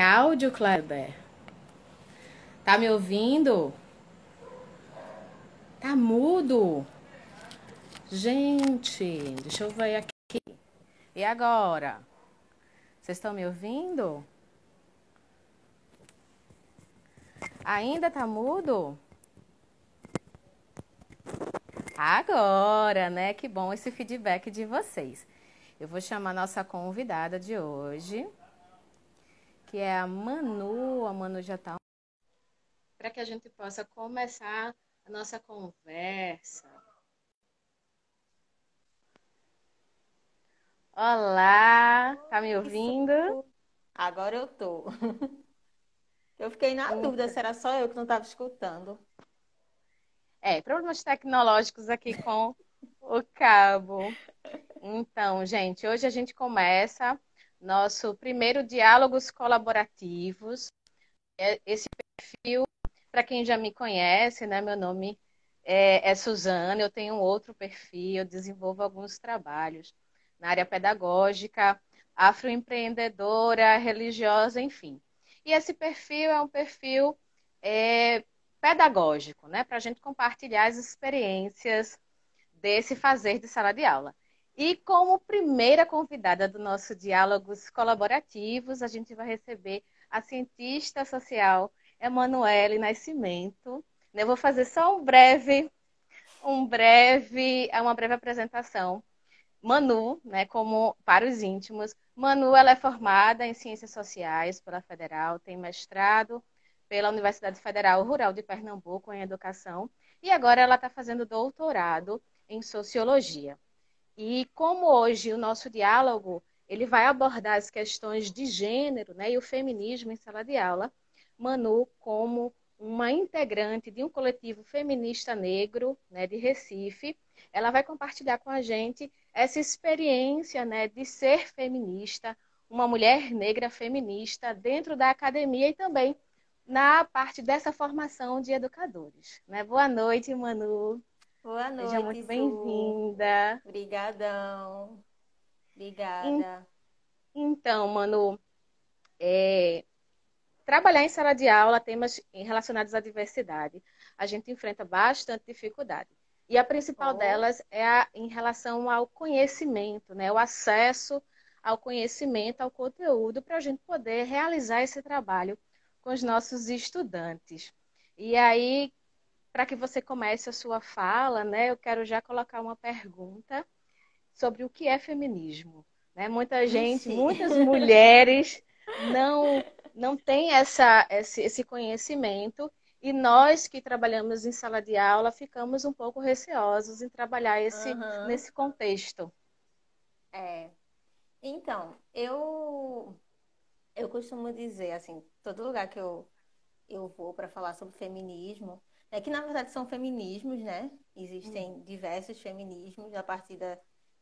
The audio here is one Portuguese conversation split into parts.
áudio, Kleber? Tá me ouvindo? Tá mudo? Gente, deixa eu ver aqui. E agora? Vocês estão me ouvindo? Ainda tá mudo? Agora, né? Que bom esse feedback de vocês. Eu vou chamar a nossa convidada de hoje, que é a Manu. A Manu já tá. Para que a gente possa começar a nossa conversa. Olá, tá me Isso. ouvindo? Agora eu tô. Eu fiquei na dúvida se era só eu que não estava escutando. Problemas tecnológicos aqui com o cabo. Então, gente, hoje a gente começa nosso primeiro Diálogos Colaborativos. Esse perfil, para quem já me conhece, né? Meu nome é Suzana, eu tenho um outro perfil, eu desenvolvo alguns trabalhos na área pedagógica, afroempreendedora, religiosa, enfim. E esse perfil é um perfil é, pedagógico, né? Para a gente compartilhar as experiências desse fazer de sala de aula. E como primeira convidada do nosso Diálogos Colaborativos, a gente vai receber a cientista social Emanuele Nascimento. Eu vou fazer só uma breve apresentação. Manu, né, como para os íntimos. Manu, ela é formada em Ciências Sociais pela Federal, tem mestrado pela Universidade Federal Rural de Pernambuco em Educação e agora ela está fazendo doutorado em Sociologia. E como hoje o nosso diálogo ele vai abordar as questões de gênero, né, e o feminismo em sala de aula, Manu, como uma integrante de um coletivo feminista negro, né, de Recife, ela vai compartilhar com a gente essa experiência, né, de ser feminista, uma mulher negra feminista dentro da academia e também na parte dessa formação de educadores. Né? Boa noite, Manu. Boa Seja noite, muito Su. bem-vinda. Obrigadão. Obrigada. Então, Manu, é, trabalhar em sala de aula, temas relacionados à diversidade, a gente enfrenta bastante dificuldade. E a principal Oh, delas em relação ao conhecimento, né? O acesso ao conhecimento, ao conteúdo, para a gente poder realizar esse trabalho com os nossos estudantes. E aí, para que você comece a sua fala, né, eu quero já colocar uma pergunta sobre o que é feminismo. Né? Muita gente, ixi. muitas mulheres não têm esse conhecimento e nós que trabalhamos em sala de aula ficamos um pouco receosos em trabalhar Aham. nesse contexto. É. Então, eu costumo dizer assim, todo lugar que eu vou para falar sobre feminismo, é que na verdade são feminismos, né? Existem diversos feminismos a partir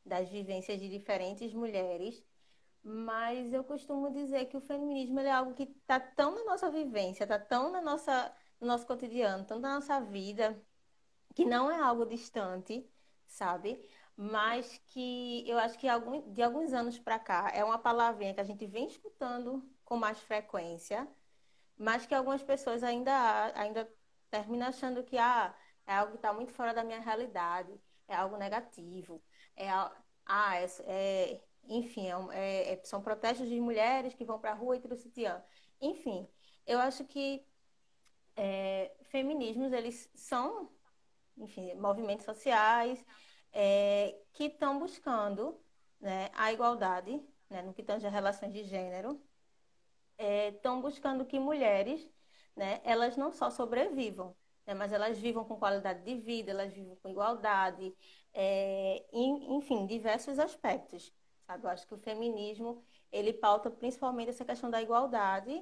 das vivências de diferentes mulheres. Mas eu costumo dizer que o feminismo ele é algo que está tão na nossa vivência, está tão no nosso cotidiano, tão na nossa vida, que não é algo distante, sabe? Mas que eu acho que de alguns anos para cá é uma palavrinha que a gente vem escutando com mais frequência, mas que algumas pessoas ainda terminam achando que é algo que está muito fora da minha realidade, é algo negativo, é, al- enfim, são protestos de mulheres que vão para a rua e tiram o sutiã. Enfim, eu acho que feminismos, eles são, enfim, movimentos sociais que estão buscando, né, a igualdade, né, no que tange a relações de gênero, estão buscando que mulheres, né, elas não só sobrevivam, né, mas elas vivam com qualidade de vida, elas vivam com igualdade, enfim, diversos aspectos, sabe? Eu acho que o feminismo, ele pauta principalmente essa questão da igualdade,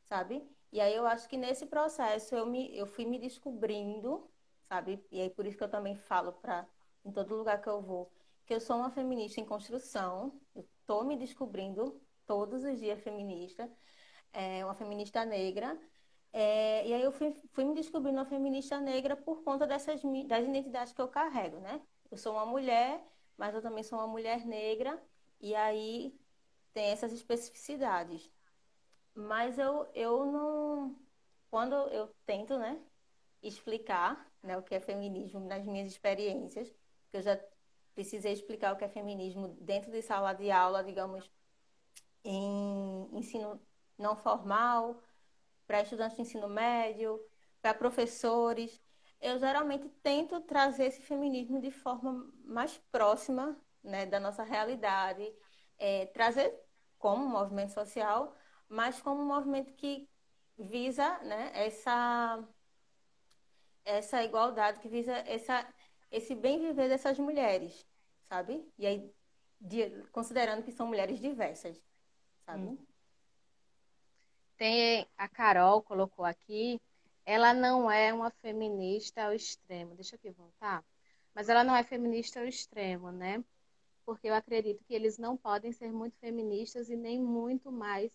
sabe? E aí eu acho que nesse processo eu fui me descobrindo, sabe? E aí por isso que eu também falo para em todo lugar que eu vou, que eu sou uma feminista em construção, eu tô me descobrindo todos os dias feminista, uma feminista negra. E aí eu fui me descobrindo uma feminista negra por conta das identidades que eu carrego, né? Eu sou uma mulher, mas eu também sou uma mulher negra, e aí tem essas especificidades. Mas eu não. Quando eu tento, né, explicar, né, o que é feminismo nas minhas experiências, que eu já precisei explicar o que é feminismo dentro de sala de aula, digamos, em ensino não formal, para estudantes de ensino médio, para professores. Eu geralmente tento trazer esse feminismo de forma mais próxima, né, da nossa realidade, trazer como um movimento social, mas como um movimento que visa, né, essa igualdade, que visa esse bem viver dessas mulheres, sabe? E aí, considerando que são mulheres diversas, Hum. sabe? Tem a Carol colocou aqui, ela não é uma feminista ao extremo. Deixa eu aqui voltar. Mas ela não é feminista ao extremo, né? Porque eu acredito que eles não podem ser muito feministas e nem muito mais.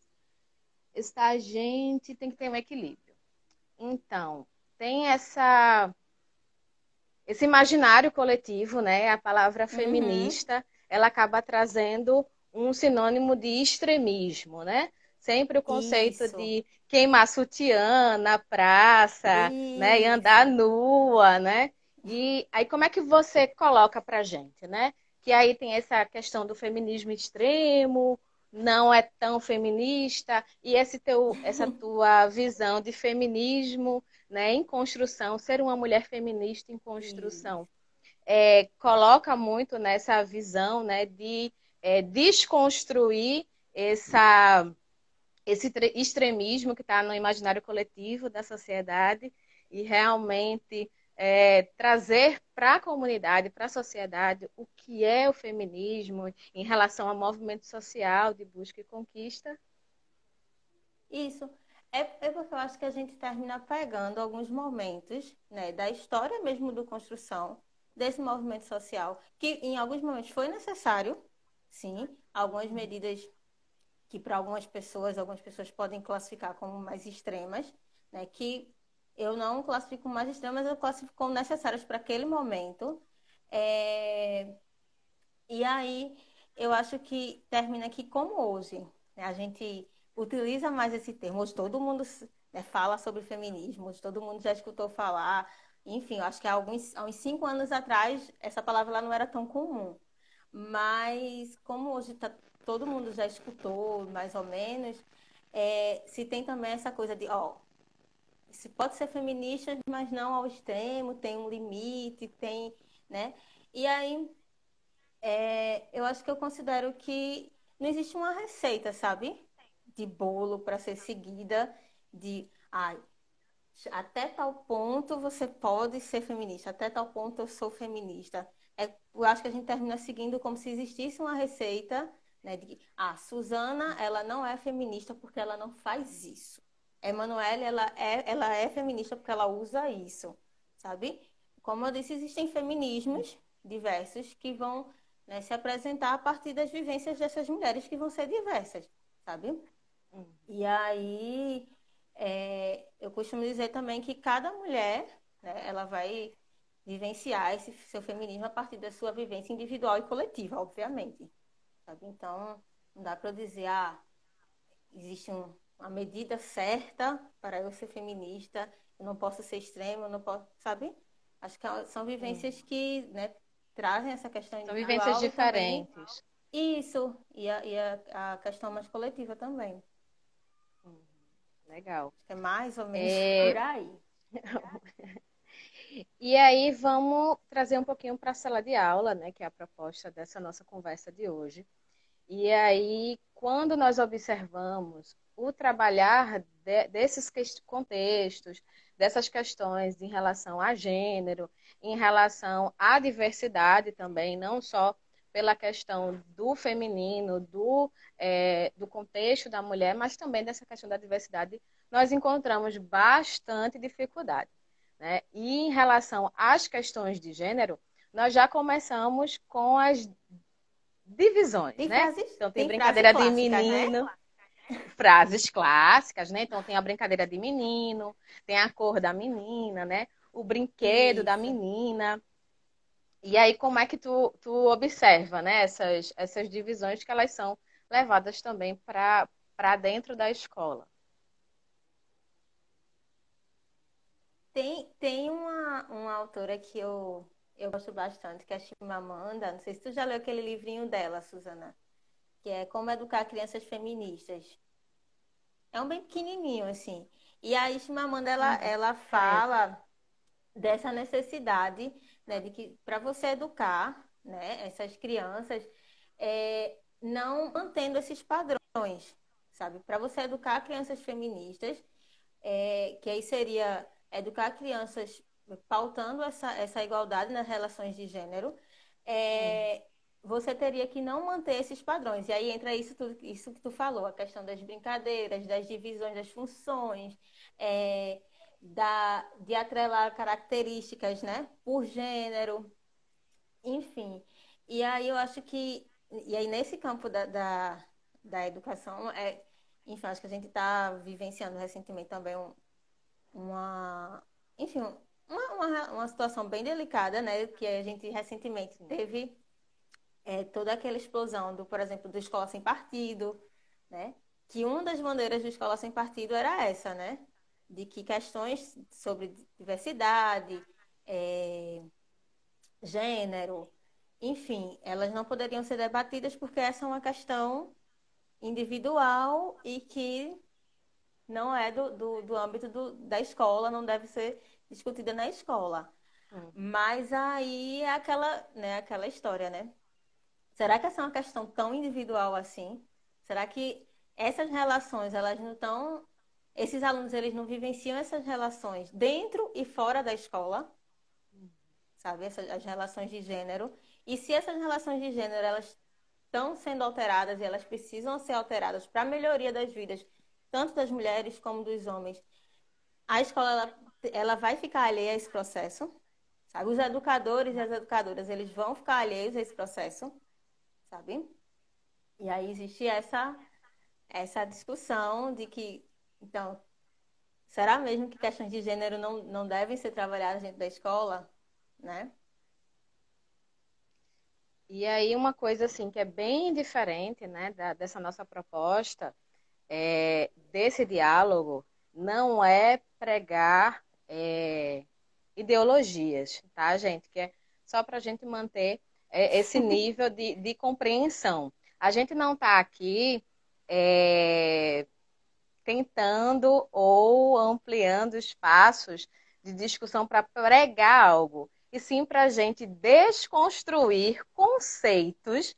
A gente tem que ter um equilíbrio. Então, tem esse imaginário coletivo, né? A palavra Uhum, feminista, ela acaba trazendo um sinônimo de extremismo, né? Sempre o conceito isso, de queimar sutiã na praça, né? E andar isso. nua, né? E aí como é que você coloca pra gente, né? Que aí tem essa questão do feminismo extremo, não é tão feminista, e essa tua visão de feminismo, né, em construção, ser uma mulher feminista em Isso. construção, coloca muito nessa visão, né, de desconstruir esse extremismo que está no imaginário coletivo da sociedade e realmente trazer para a comunidade, para a sociedade, o que é o feminismo em relação ao movimento social de busca e conquista. Isso. É porque eu acho que a gente termina pegando alguns momentos, né, da história mesmo do construção desse movimento social, que em alguns momentos foi necessário, sim, algumas medidas que para algumas pessoas podem classificar como mais extremas, né, que eu não classifico como mais extremas, eu classifico como necessárias para aquele momento. É, E aí, eu acho que termina aqui como hoje, né? A gente utiliza mais esse termo. Hoje todo mundo, né, fala sobre feminismo, hoje todo mundo já escutou falar. Enfim, eu acho que há uns 5 anos atrás, essa palavra lá não era tão comum. Mas como hoje todo mundo já escutou, mais ou menos, se tem também essa coisa de, ó, se pode ser feminista, mas não ao extremo, tem um limite, tem, né? E aí eu acho que eu considero que não existe uma receita, sabe? De bolo para ser seguida, de até tal ponto você pode ser feminista, até tal ponto eu sou feminista. Eu acho que a gente termina seguindo como se existisse uma receita, né? De que, Suzana, ela não é feminista porque ela não faz isso. Emanuele, ela é feminista porque ela usa isso, sabe? Como eu disse, existem feminismos diversos que vão, né, se apresentar a partir das vivências dessas mulheres que vão ser diversas, sabe? E aí, eu costumo dizer também que cada mulher, né, ela vai vivenciar esse seu feminismo a partir da sua vivência individual e coletiva, obviamente, sabe? Então, não dá para eu dizer, existe uma medida certa para eu ser feminista, eu não posso ser extrema, eu não posso, sabe? Acho que são vivências que, né, trazem essa questão São vivências individual e também diferentes. isso, a questão mais coletiva também. Legal. É mais ou menos por É, aí. E aí vamos trazer um pouquinho para a sala de aula, né, que é a proposta dessa nossa conversa de hoje. E aí, quando nós observamos o trabalhar desses contextos, dessas questões em relação a gênero, em relação à diversidade também, não só pela questão do feminino, do contexto da mulher, mas também dessa questão da diversidade, nós encontramos bastante dificuldade. Né? E em relação às questões de gênero, nós já começamos com as divisões, né? Então tem Tem frase brincadeira de clássica, né? menino, frases clássicas, né? Então tem a brincadeira de menino, tem a cor da menina, né? O brinquedo da Isso. menina. E aí como é que tu observa, né? Essas divisões que elas são levadas também para dentro da escola? Tem uma autora que eu gosto bastante, que é a Chimamanda. Não sei se tu já leu aquele livrinho dela, Suzana, que é Como Educar Crianças Feministas. É um bem pequenininho, assim. E aí, Chimamanda, ela Conheço. fala dessa necessidade, né, de que para você educar, né, essas crianças, não mantendo esses padrões, sabe? Para você educar crianças feministas, que aí seria educar crianças pautando essa igualdade nas relações de gênero, Uhum. é, você teria que não manter esses padrões. E aí entra isso que tu falou, a questão das brincadeiras, das divisões das funções, é, de atrelar características, né, por gênero, enfim. E aí eu acho que, e aí nesse campo da educação, enfim, acho que a gente está vivenciando recentemente também uma, enfim, uma situação bem delicada, né? Que a gente recentemente Sim. teve toda aquela explosão por exemplo, do Escola Sem Partido, né? Que uma das bandeiras do Escola Sem Partido era essa, né? De que questões sobre diversidade, é, gênero, enfim, elas não poderiam ser debatidas porque essa é uma questão individual e que não é do âmbito da escola, não deve ser discutida na escola. Uhum. Mas aí é aquela história, né? Será que essa é uma questão tão individual assim? Será que essas relações, elas não estão... Esses alunos, eles não vivenciam essas relações dentro e fora da escola, sabe? As relações de gênero. E se essas relações de gênero, elas estão sendo alteradas e elas precisam ser alteradas para a melhoria das vidas, tanto das mulheres como dos homens, a escola ela vai ficar alheia a esse processo, sabe? Os educadores e as educadoras, eles vão ficar alheios a esse processo, sabe? E aí existe essa discussão de que, então, será mesmo que questões de gênero não devem ser trabalhadas dentro da escola, né? E aí uma coisa assim que é bem diferente, né, dessa nossa proposta, desse diálogo, não é pregar ideologias, tá, gente? Que é só para a gente manter esse nível de compreensão. A gente não está aqui é, tentando ou ampliando espaços de discussão para pregar algo, e sim para a gente desconstruir conceitos,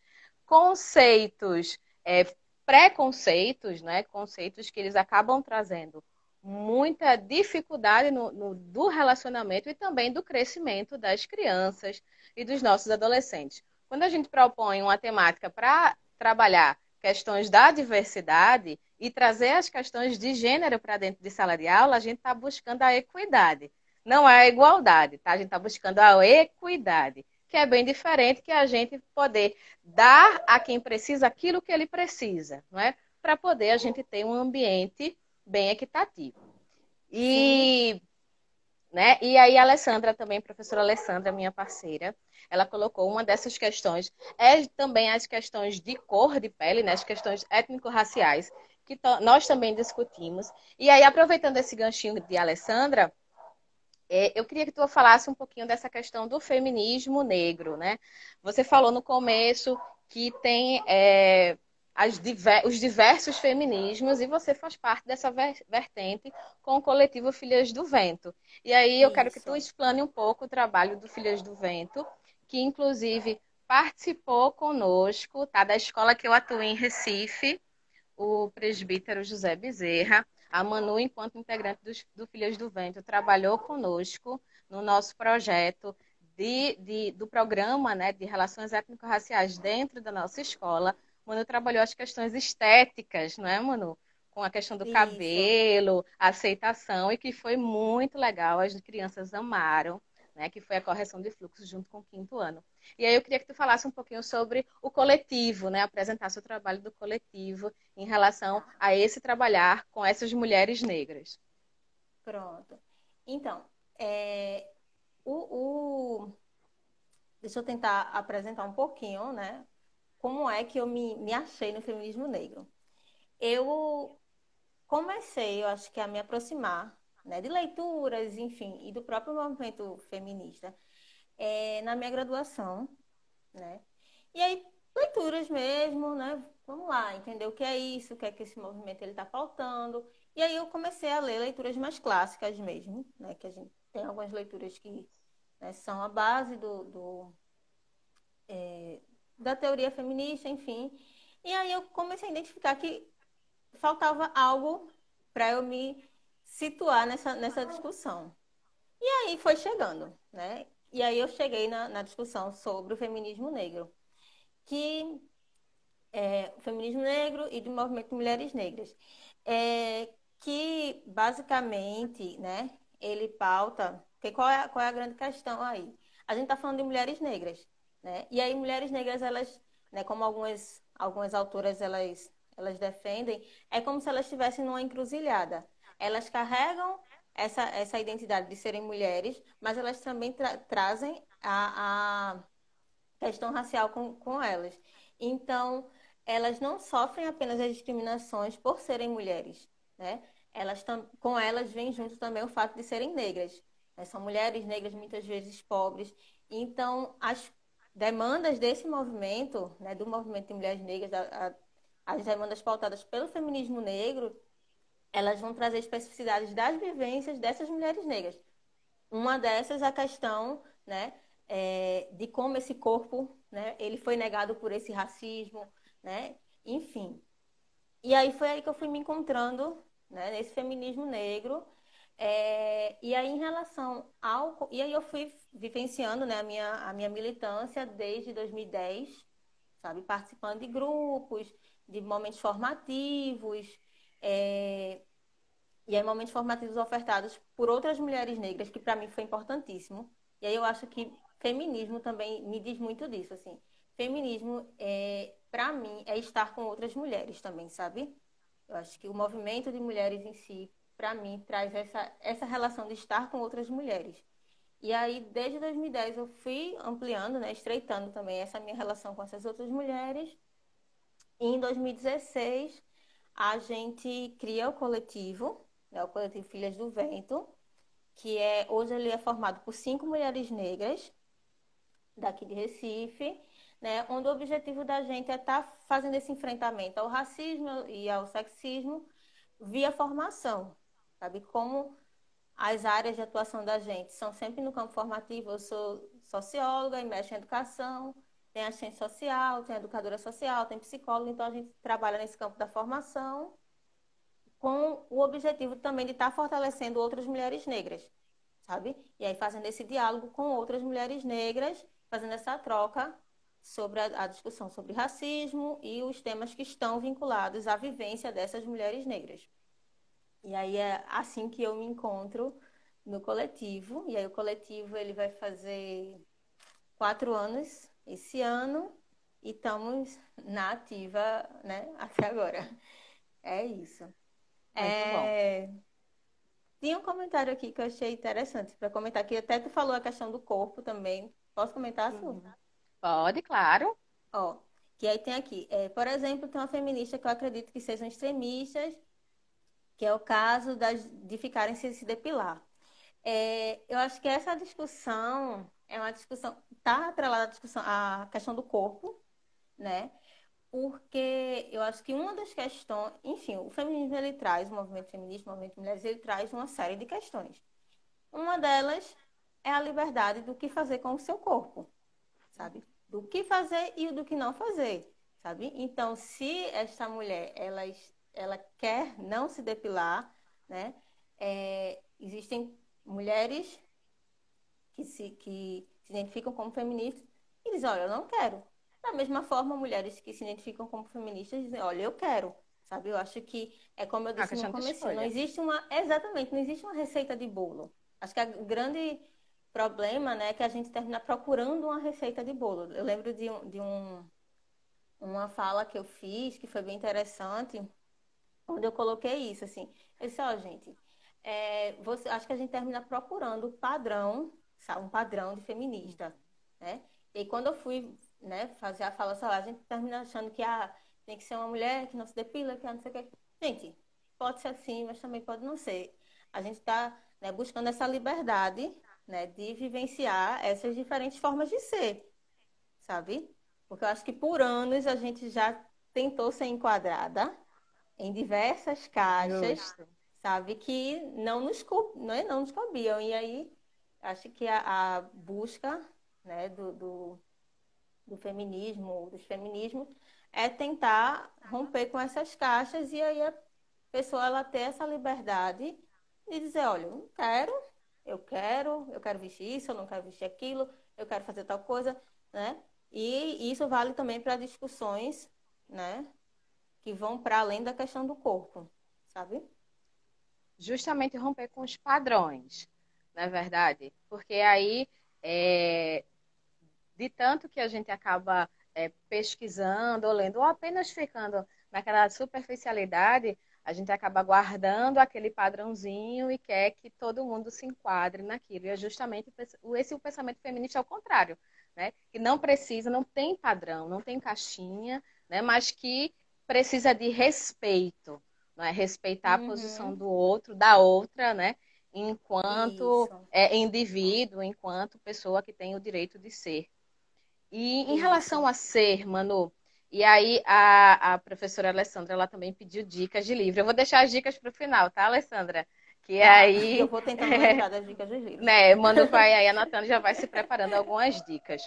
preconceitos, né? Conceitos que eles acabam trazendo muita dificuldade do relacionamento e também do crescimento das crianças e dos nossos adolescentes. Quando a gente propõe uma temática para trabalhar questões da diversidade e trazer as questões de gênero para dentro de sala de aula, a gente está buscando a equidade. Não é a igualdade, tá? A gente está buscando a equidade, que é bem diferente que a gente poder dar a quem precisa aquilo que ele precisa, não é? Para poder a gente ter um ambiente bem equitativo. Sim, E, né? E aí a Alessandra também, a professora Alessandra, minha parceira, ela colocou uma dessas questões, também as questões de cor de pele, né? As questões étnico-raciais, que nós também discutimos. E aí, aproveitando esse ganchinho de Alessandra, eu queria que tu falasse um pouquinho dessa questão do feminismo negro, né? Você falou no começo que tem os diversos feminismos e você faz parte dessa vertente com o coletivo Filhas do Vento. E aí eu quero que tu isso. explane um pouco o trabalho do Filhas do Vento, que inclusive participou conosco, tá? Da escola que eu atuo em Recife, o presbítero José Bezerra. A Manu, enquanto integrante do Filhas do Vento, trabalhou conosco no nosso projeto do programa, né, de relações étnico-raciais dentro da nossa escola. Manu trabalhou as questões estéticas, não é, Manu? Com a questão do Isso. cabelo, a aceitação, e que foi muito legal, as crianças amaram, né, que foi a correção de fluxo junto com o quinto ano. E aí eu queria que tu falasse um pouquinho sobre o coletivo, né, apresentasse o trabalho do coletivo em relação Tá, a esse trabalhar com essas mulheres negras. pronto. Então, é, o, deixa eu tentar apresentar um pouquinho, né? Como é que eu me achei no feminismo negro. eu comecei, eu acho que a me aproximar, né, de leituras, enfim, e do próprio movimento feminista, na minha graduação, né? E aí, leituras mesmo, né? Vamos lá, entender o que é isso, o que é que esse movimento ele está pautando. E aí eu comecei a ler leituras mais clássicas mesmo, né? Que a gente tem algumas leituras que, né, são a base da teoria feminista, enfim. E aí eu comecei a identificar que faltava algo para eu me situar nessa discussão. E aí foi chegando, né? E aí eu cheguei na discussão sobre o feminismo negro, que o feminismo negro e do movimento de mulheres negras, que basicamente, né, ele pauta, porque qual é a grande questão aí? A gente está falando de mulheres negras, né? E aí mulheres negras, elas, né, como algumas autoras, elas defendem, é como se elas estivessem numa encruzilhada. Elas carregam essa identidade de serem mulheres, mas elas também trazem a questão racial com elas. Então, elas não sofrem apenas as discriminações por serem mulheres, né? Com elas vem junto também o fato de serem negras, né? São mulheres negras muitas vezes pobres. Então, as demandas desse movimento, né, do movimento de mulheres negras, as demandas pautadas pelo feminismo negro, elas vão trazer especificidades das vivências dessas mulheres negras. Uma dessas, a questão, né, de como esse corpo, né, ele foi negado por esse racismo, né, enfim. E aí foi aí que eu fui me encontrando, né, nesse feminismo negro. E aí em relação ao... E aí eu fui vivenciando, né, a minha militância desde 2010, sabe, participando de grupos, de momentos formativos, é, e aí, momentos formativos ofertados por outras mulheres negras, que para mim foi importantíssimo. E aí eu acho que feminismo também me diz muito disso, assim. Feminismo, para mim, é estar com outras mulheres também, sabe? Eu acho que o movimento de mulheres em si, para mim, traz essa relação de estar com outras mulheres. E aí, desde 2010, eu fui ampliando, né, estreitando também essa minha relação com essas outras mulheres. E em 2016, a gente cria o coletivo, né, o coletivo Filhas do Vento, hoje ele é formado por 5 mulheres negras daqui de Recife, né, onde o objetivo da gente é estar fazendo esse enfrentamento ao racismo e ao sexismo via formação, sabe? Como as áreas de atuação da gente são sempre no campo formativo. Eu sou socióloga e mexo em educação, tem assistente social, tem educadora social, tem psicóloga, então a gente trabalha nesse campo da formação com o objetivo também de estar fortalecendo outras mulheres negras, sabe? E aí fazendo esse diálogo com outras mulheres negras, fazendo essa troca sobre a discussão sobre racismo e os temas que estão vinculados à vivência dessas mulheres negras. E aí é assim que eu me encontro no coletivo. E aí o coletivo ele vai fazer 4 anos esse ano e estamos na ativa, né, até agora. É isso. Muito bom. É, Tinha um comentário aqui que eu achei interessante para comentar, que até tu falou a questão do corpo também. Posso comentar, Su? Uhum. Pode, claro. Ó, que aí tem aqui, por exemplo, tem uma feminista que eu acredito que sejam extremistas, que é o caso de ficarem sem se depilar. Eu acho que essa discussão é uma discussão, tá atrelada à discussão, à questão do corpo, né? Porque eu acho que uma das questões, enfim, o feminismo ele traz, o movimento feminista, o movimento de mulheres, ele traz uma série de questões. Uma delas é a liberdade do que fazer com o seu corpo, sabe? Do que fazer e do que não fazer, sabe? Então, se esta mulher ela quer não se depilar, né? Existem mulheres que se identificam como feministas e dizem, olha, eu não quero. Da mesma forma, mulheres que se identificam como feministas dizem, olha, eu quero. Sabe? Eu acho que é como eu É uma disse no questão de começo, não escolha. existe exatamente, não existe uma receita de bolo. Acho que o grande problema, né, é que a gente termina procurando uma receita de bolo. Eu lembro uma fala que eu fiz que foi bem interessante, onde eu coloquei isso, assim. Eu disse, ó, gente, acho que a gente termina procurando padrão, sabe, um padrão de feminista, né? E quando eu fui, né, fazer a fala, sei lá, a gente termina achando tem que ser uma mulher que não se depila, que não sei o quê. Gente, pode ser assim, mas também pode não ser. A gente está, né, buscando essa liberdade, né, de vivenciar essas diferentes formas de ser, sabe? Porque eu acho que por anos a gente já tentou ser enquadrada em diversas caixas, Justo. sabe, que não nos cabiam. E aí, acho que a busca, né, do feminismo, dos feminismos, é tentar romper com essas caixas e aí a pessoa ela ter essa liberdade de dizer, olha, eu não quero, eu quero vestir isso, eu não quero vestir aquilo, eu quero fazer tal coisa, né? E isso vale também para discussões, né, que vão para além da questão do corpo, sabe? Justamente romper com os padrões, não é verdade? Porque aí, é, de tanto que a gente acaba pesquisando ou lendo, ou apenas ficando naquela superficialidade, a gente acaba guardando aquele padrãozinho e quer que todo mundo se enquadre naquilo. E é justamente esse o pensamento feminista ao contrário, né? Que não precisa, não tem padrão, não tem caixinha, né? Mas que precisa de respeito, não é? Respeitar a posição Uhum, do outro, da outra, né? Enquanto isso, indivíduo, enquanto pessoa que tem o direito de ser. E em relação isso. a ser, Manu, e aí a professora Alessandra, ela também pediu dicas de livro. Eu vou deixar as dicas para o final, tá, Alessandra? Que Tá, eu aí, vou tentando lembrar das dicas dos livros. né, Manu vai aí anotando, já vai se preparando algumas dicas.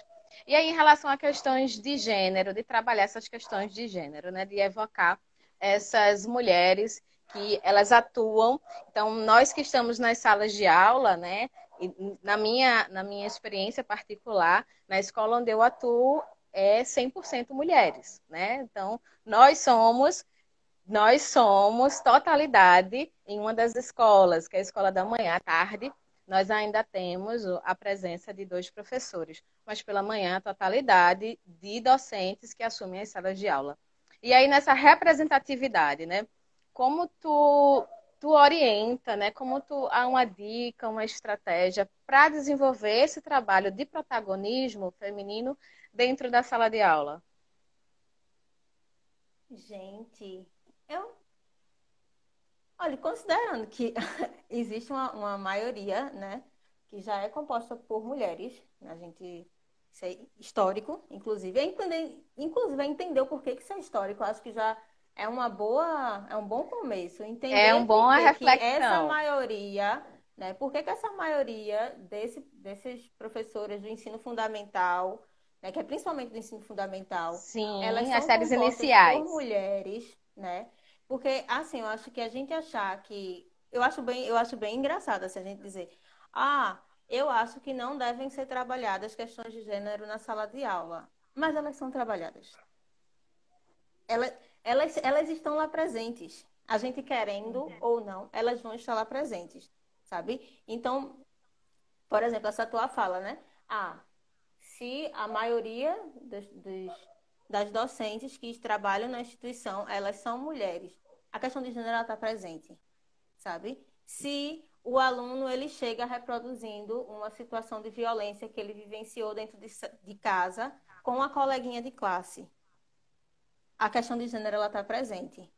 E aí, em relação a questões de gênero, de trabalhar essas questões de gênero, né, de evocar essas mulheres que elas atuam. Então, nós que estamos nas salas de aula, né, e na minha experiência particular, na escola onde eu atuo, é 100% mulheres, né? Então, nós somos totalidade em uma das escolas, que é a escola da manhã à tarde. Nós ainda temos a presença de 2 professores, mas pela manhã a totalidade de docentes que assumem as salas de aula. E aí nessa representatividade, né? Como tu orienta, né? Como tu há uma dica, uma estratégia para desenvolver esse trabalho de protagonismo feminino dentro da sala de aula? Gente, eu, olha, considerando que existe uma maioria, né, que já é composta por mulheres, né, a gente, isso é histórico, inclusive, inclusive, é entender o porquê que isso é histórico, eu acho que já é um bom começo, É uma entender por boa que que essa reflexão. maioria, né, por que que essa maioria desses professores do ensino fundamental, né, que é principalmente do ensino fundamental, elas Sim, as são séries compostas por iniciais. mulheres, né? Porque, assim, eu acho que a gente achar que. Eu acho bem engraçado assim, a gente dizer, ah, eu acho que não devem ser trabalhadas questões de gênero na sala de aula. Mas elas são trabalhadas. Elas, elas estão lá presentes. A gente querendo ou não, elas vão estar lá presentes, sabe? Então, por exemplo, essa tua fala, né? Ah, se a maioria das docentes que trabalham na instituição, elas são mulheres, a questão de gênero está presente, sabe? Se o aluno ele chega reproduzindo uma situação de violência que ele vivenciou dentro de casa com a coleguinha de classe, a questão de gênero ela está presente,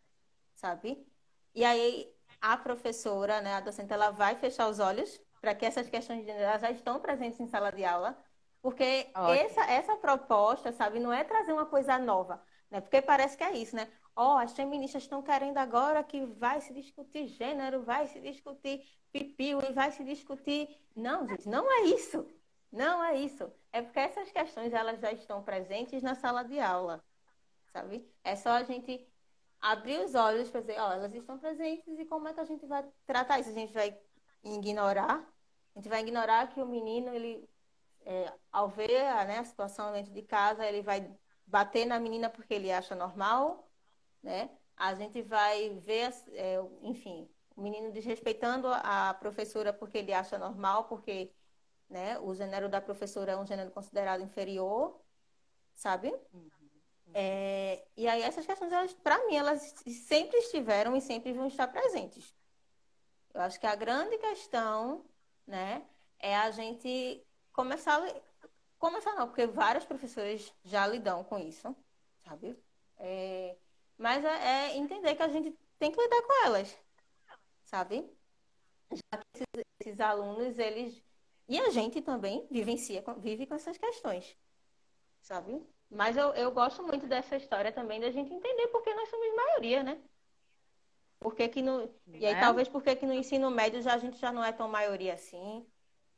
sabe? E aí a professora, né, a docente, ela vai fechar os olhos para que essas questões de gênero elas já estão presentes em sala de aula, porque Ótimo. essa proposta, sabe, não é trazer uma coisa nova, né? Porque parece que é isso, né? Ó, as feministas estão querendo agora que vai se discutir gênero, vai se discutir pipiu e vai se discutir. Não, gente, não é isso. Não é isso. É porque essas questões elas já estão presentes na sala de aula, sabe? É só a gente abrir os olhos para dizer, ó, elas estão presentes e como é que a gente vai tratar isso? A gente vai ignorar? A gente vai ignorar que o menino, ele, ao ver né, a situação dentro de casa, ele vai bater na menina porque ele acha normal, né? A gente vai ver, enfim, o menino desrespeitando a professora porque ele acha normal, porque, né, o gênero da professora é um gênero considerado inferior, sabe? E aí essas questões, para mim, elas sempre estiveram e sempre vão estar presentes. Eu acho que a grande questão, né, é a gente começar, começar não, porque vários professores já lidam com isso, sabe? mas é entender que a gente tem que lidar com elas, sabe? Esses alunos, eles. E a gente também vive com essas questões, sabe? Mas eu gosto muito dessa história também, da gente entender porque nós somos maioria, né? Porque que no... E aí, né? talvez porque que no ensino médio já, a gente já não é tão maioria assim,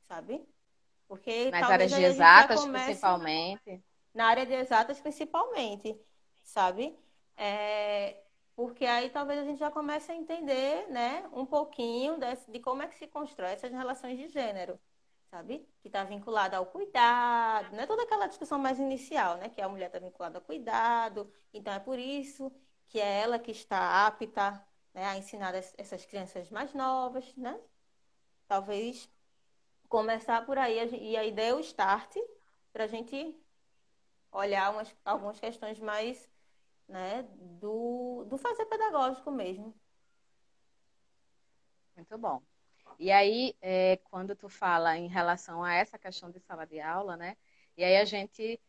sabe? Porque Nas talvez áreas de aí a gente já exatas, comece principalmente. na área de exatas principalmente, sabe? É, porque aí talvez a gente já comece a entender, né, um pouquinho de como é que se constrói essas relações de gênero, sabe? Que está vinculada ao cuidado, né? Toda aquela discussão mais inicial, né? Que a mulher está vinculada ao cuidado, então é por isso que é ela que está apta, né, a ensinar essas crianças mais novas, né? Talvez começar por aí e a ideia é o start para a gente olhar algumas questões mais, né, do fazer pedagógico mesmo. Muito bom. E aí, quando tu fala em relação a essa questão de sala de aula, né? E aí a gente,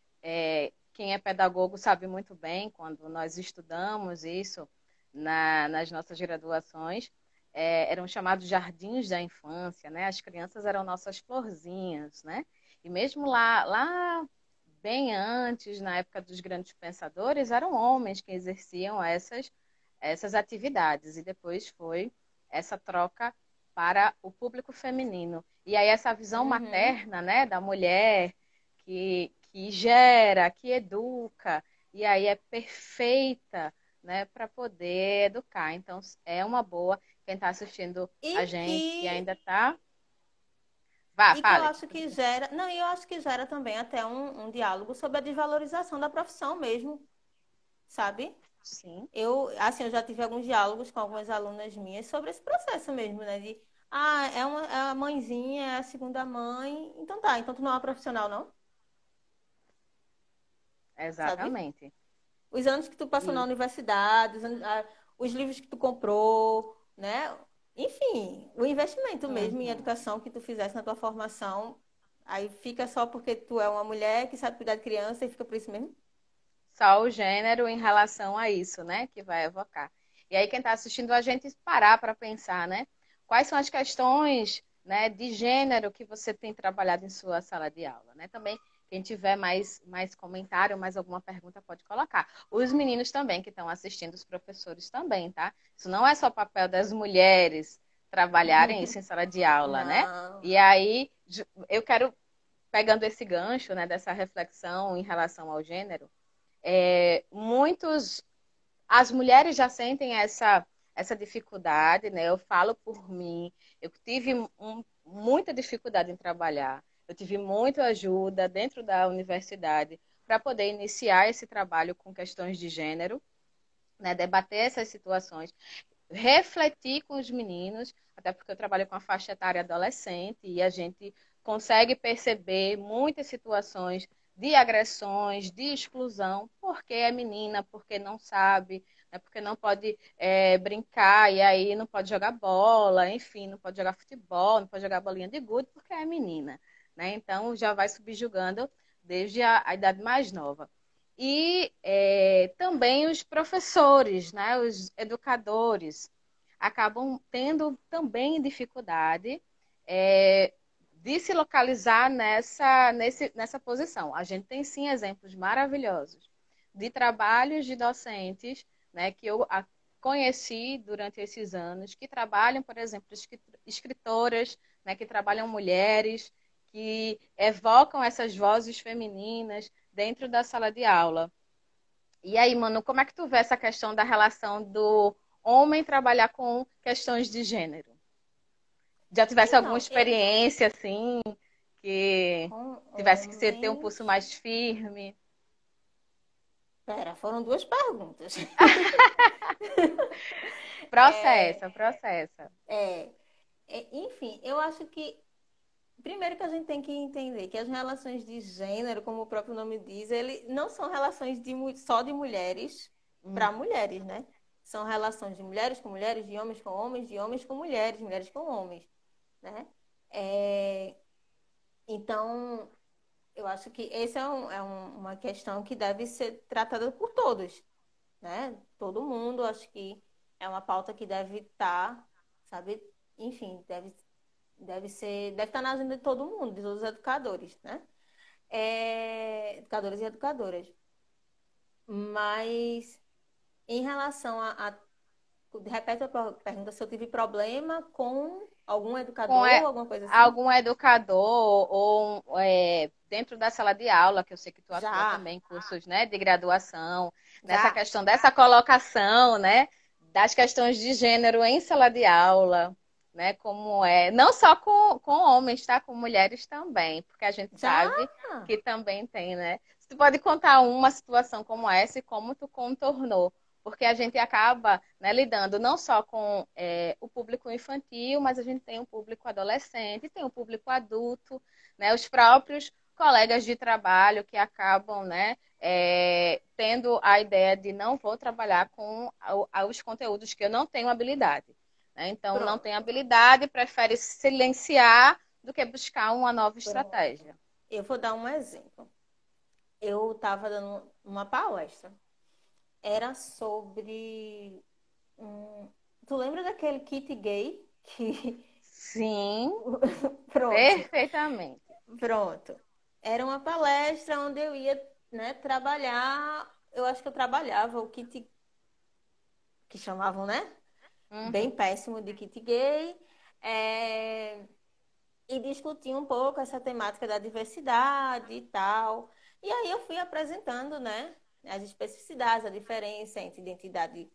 quem é pedagogo sabe muito bem, quando nós estudamos isso nas nossas graduações, eram chamados jardins da infância, né? As crianças eram nossas florzinhas, né? E mesmo lá bem antes, na época dos grandes pensadores, eram homens que exerciam essas atividades. E depois foi essa troca para o público feminino. E aí essa visão Uhum. materna, né, da mulher que gera, que educa, e aí é perfeita, né, para poder educar. Então é uma boa quem está assistindo E a gente e que, ainda está. Vá, e que eu fale. acho que gera, não, e eu acho que gera também até um diálogo sobre a desvalorização da profissão mesmo, sabe? Sim. Assim, eu já tive alguns diálogos com algumas alunas minhas sobre esse processo mesmo, né? É a mãezinha, é a segunda mãe, então tá, então tu não é uma profissional, não, sabe? Exatamente. Os anos que tu passou na E, universidade, os livros que tu comprou, né? Enfim, o investimento mesmo em uhum. educação que tu fizesse na tua formação, aí fica só porque tu é uma mulher que sabe cuidar de criança e fica por isso mesmo? Só o gênero em relação a isso, né, que vai evocar. E aí quem está assistindo a gente parar para pensar, né, quais são as questões, né, de gênero que você tem trabalhado em sua sala de aula, né? Também quem tiver mais comentário, mais alguma pergunta pode colocar. Os meninos também que estão assistindo, os professores também, tá? Isso não é só papel das mulheres trabalharem isso em sala de aula, né? Não. E aí eu quero pegando esse gancho, né, dessa reflexão em relação ao gênero, muitos, as mulheres já sentem essa dificuldade, né? Eu falo por mim, eu tive muita dificuldade em trabalhar, eu tive muita ajuda dentro da universidade para poder iniciar esse trabalho com questões de gênero, né? Debater essas situações, refletir com os meninos, até porque eu trabalho com a faixa etária adolescente e a gente consegue perceber muitas situações de agressões, de exclusão, porque é menina, porque não sabe, né, porque não pode brincar e aí não pode jogar bola, enfim, não pode jogar futebol, não pode jogar bolinha de gude porque é menina, né? Então já vai subjugando desde a idade mais nova. E também os professores, né, os educadores, acabam tendo também dificuldade de se localizar nessa posição. A gente tem sim exemplos maravilhosos de trabalhos de docentes, né, que eu conheci durante esses anos, que trabalham, por exemplo, escritoras, né, que trabalham mulheres, que evocam essas vozes femininas dentro da sala de aula. E aí, mano, como é que tu vê essa questão da relação do homem trabalhar com questões de gênero? Já tivesse alguma Então, experiência, assim, que com tivesse que ter um pulso homens. mais firme? Pera, foram duas perguntas. É, Processa, processa. é, enfim, eu acho que primeiro que a gente tem que entender que as relações de gênero, como o próprio nome diz, ele não são relações só de mulheres para Uhum. mulheres, né? São relações de mulheres com mulheres, de homens com mulheres, mulheres com homens, né? É, então, eu acho que essa uma questão que deve ser tratada por todos, né? Todo mundo, acho que é uma pauta que deve estar, sabe? Enfim, deve estar na agenda de todo mundo, de todos os educadores, né? Educadores e educadoras. Mas em relação repete a pergunta, se eu tive problema com algum Com educador, alguma coisa assim? algum educador ou dentro da sala de aula, que eu sei que tu atua Já, também em cursos, né, de graduação, nessa já. questão dessa colocação, né, das questões de gênero em sala de aula, né, como é, não só com homens, tá, com mulheres também, porque a gente Já? sabe que também tem, né. Tu pode contar uma situação como essa e como tu contornou, porque a gente acaba, né, lidando não só com o público infantil, mas a gente tem o público adolescente, tem o público adulto, né, os próprios colegas de trabalho que acabam, né, tendo a ideia de não vou trabalhar com os conteúdos que eu não tenho habilidade. Né? Então, não tem Pronto, habilidade, prefere silenciar do que buscar uma nova pronto. estratégia. Eu vou dar um exemplo. Eu estava dando uma palestra. Era sobre. Tu lembra daquele kit gay que. Sim, Pronto, perfeitamente. pronto. Era uma palestra onde eu ia, né, trabalhar. Eu acho que eu trabalhava o kit que chamavam, né? Bem Uhum. péssimo de kit gay. É, e discutir um pouco essa temática da diversidade e tal. E aí eu fui apresentando, né, as especificidades, a diferença entre identidade,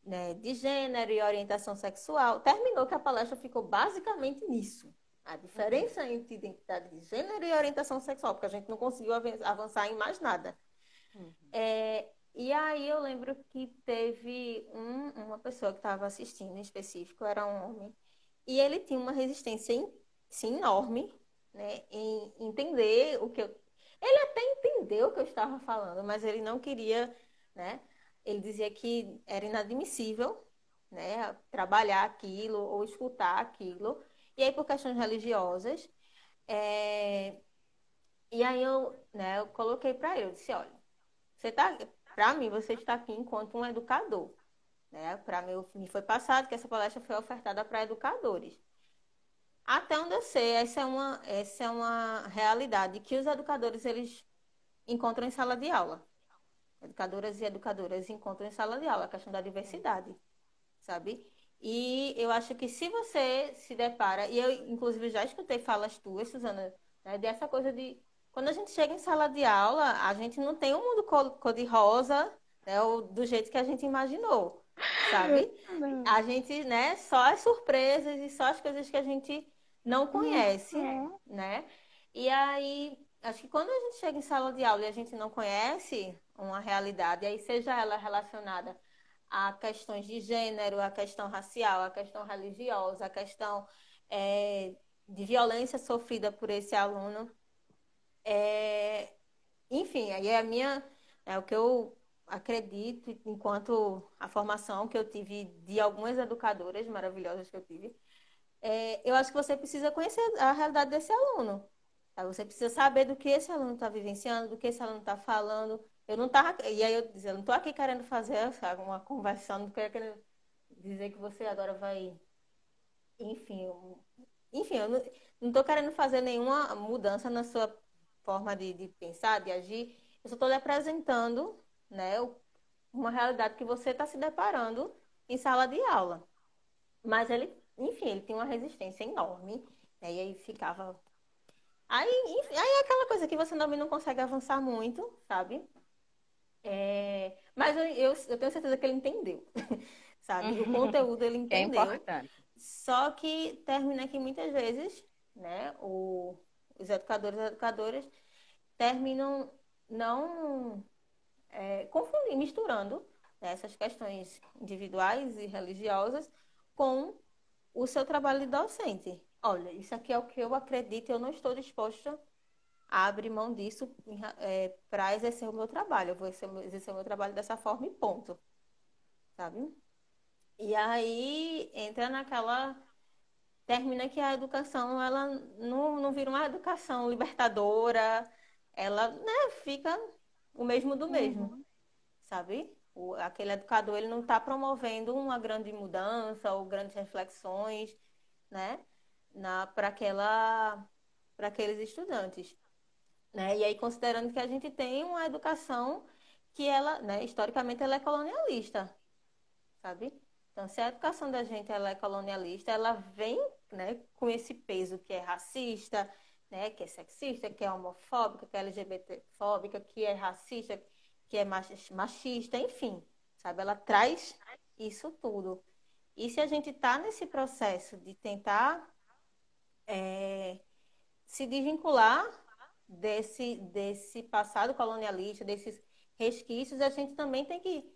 né, de gênero e orientação sexual. Terminou que a palestra ficou basicamente nisso. A Uhum. diferença entre identidade de gênero e orientação sexual, porque a gente não conseguiu avançar em mais nada. Uhum. E aí eu lembro que teve uma pessoa que estava assistindo em específico, era um homem, e ele tinha uma resistência sim, enorme, né, em entender o que eu. Ele até entendeu o que eu estava falando, mas ele não queria, né? Ele dizia que era inadmissível, né, trabalhar aquilo ou escutar aquilo. E aí, por questões religiosas, é... e aí eu coloquei para ele, eu disse, olha, para mim, você está aqui enquanto um educador, né? Para mim, me foi passado que essa palestra foi ofertada para educadores. Até onde eu sei, essa é uma realidade que os educadores eles encontram em sala de aula. Educadoras e educadoras encontram em sala de aula a questão da diversidade, sabe? E eu acho que se você se depara, e eu inclusive já escutei falas tuas, Suzana, né, dessa coisa de quando a gente chega em sala de aula, a gente não tem um mundo cor-de-rosa, né, ou do jeito que a gente imaginou, sabe? A gente, né, só as surpresas e só as coisas que a gente não conhece, Uhum. né? E aí, acho que quando a gente chega em sala de aula e a gente não conhece uma realidade, aí seja ela relacionada a questões de gênero, a questão racial, a questão religiosa, a questão é, de violência sofrida por esse aluno. É, enfim, aí é o que eu acredito, enquanto a formação que eu tive de algumas educadoras maravilhosas que eu tive, eu acho que você precisa conhecer a realidade desse aluno. Tá? Você precisa saber do que esse aluno está vivenciando, do que esse aluno está falando. Eu não tava, e aí eu dizia, eu não estou aqui querendo fazer, sabe, uma conversão, não quero dizer que você agora vai, enfim, eu não estou querendo fazer nenhuma mudança na sua forma de pensar, de agir. Eu só estou lhe apresentando, né, uma realidade que você está se deparando em sala de aula. Mas ele, enfim, ele tinha uma resistência enorme, né, e aí ficava. Aí, enfim, aí é aquela coisa que você também não consegue avançar muito, sabe? Mas eu tenho certeza que ele entendeu, sabe? O conteúdo ele Que é entendeu. importante. Só que termina que muitas vezes, né, os educadores e educadoras terminam não confundindo, misturando, né, essas questões individuais e religiosas com o seu trabalho de docente. Olha, isso aqui é o que eu acredito, eu não estou disposta a abrir mão disso para exercer o meu trabalho. Eu vou exercer o meu trabalho dessa forma e ponto, sabe? E aí entra naquela. Termina que a educação, ela não vira uma educação libertadora, ela, né, fica o mesmo do mesmo, Uhum. sabe? Aquele educador ele não está promovendo uma grande mudança ou grandes reflexões, né, para aqueles estudantes, né? E aí considerando que a gente tem uma educação que ela, né, historicamente ela é colonialista, sabe? Então, se a educação da gente ela é colonialista, ela vem, né, com esse peso que é racista, né, que é sexista, que é homofóbica, que é LGBTfóbica, que é racista, que é machista, enfim, sabe? Ela traz isso tudo. E se a gente está nesse processo de tentar se desvincular desse passado colonialista, desses resquícios, a gente também tem que,